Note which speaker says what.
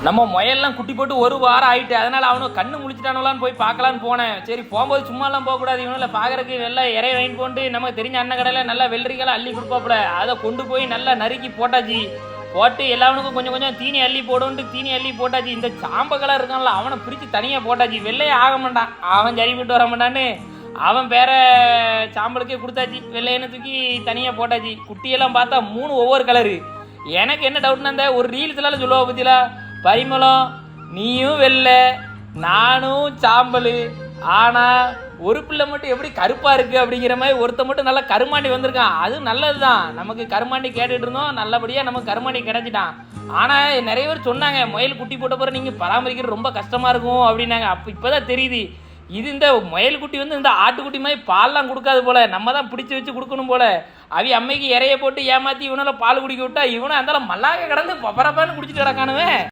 Speaker 1: நம்ம முயல்லாம் குட்டி போட்டு ஒரு வாரம் ஆயிட்டு, அதனால அவனும் கண்ணு முழிச்சிட்டானுலான்னு போய் பார்க்கலான்னு போனேன். சரி போகும்போது சும்மாலாம் போகக்கூடாது, இவனில் பார்க்கறதுக்கு நல்லா இறைய வாங்கிட்டு போட்டு நமக்கு தெரிஞ்ச அண்ணன் கடையில் நல்லா வெள்ளரிக்கெல்லாம் அள்ளி கொடுப்பாப்புல. அதை கொண்டு போய் நல்லா நறுக்கி போட்டாச்சு. போட்டு எல்லாவனுக்கும் கொஞ்சம் கொஞ்சம் தீனி அள்ளி போடுன்ட்டு தீனி அள்ளி போட்டாச்சு. இந்த சாம்பக்கெல்லாம் இருக்கான்ல அவனை பிரித்து தனியாக போட்டாச்சு. வெள்ளையே ஆக மாட்டான், அவன் சரி விட்டு வர மாட்டான்னு அவன் பேர சாம்பலுக்கே கொடுத்தாச்சு. வெள்ளையனை தூக்கி தனியாக போட்டாச்சு. குட்டியெல்லாம் பார்த்தா 3 ஒவ்வொரு கலரு. எனக்கு என்ன டவுட்னா, இந்த ஒரு ரீல்ஸ்லாம் சொல்லுவா பற்றியில, பரிமளம் நீயும் வெள்ளை நானும் சாம்பல், ஆனால் ஒரு பிள்ளை மட்டும் எப்படி கருப்பாக இருக்குது அப்படிங்கிற மாதிரி ஒருத்த மட்டும் நல்லா கருமாண்டி வந்திருக்கான். அது நல்லது தான், நமக்கு கருமாண்டி கேட்டுட்டு இருந்தோம், நல்லபடியாக நமக்கு கருமாண்டி கிடச்சிட்டான். ஆனால் நிறைய பேர் சொன்னாங்க முயல் குட்டி போட்ட பிறகு நீங்கள் பராமரிக்கிறது ரொம்ப கஷ்டமாக இருக்கும் அப்படின்னாங்க. அப்போ இப்போ தான் தெரியுது, இது இந்த முயல் குட்டி வந்து இந்த ஆட்டுக்குட்டி மாதிரி பால்லாம் கொடுக்காது போல, நம்ம தான் பிடிச்சி வச்சு கொடுக்கணும் போல. அவி அம்மைக்கு இறைய போட்டு ஏமாற்றி இவனால பால் குடிக்க விட்டா இவனை அந்த மல்லாக்க கிடந்து பப்பரப்பான்னு குடிச்சிட்டு கிடக்கானுவே.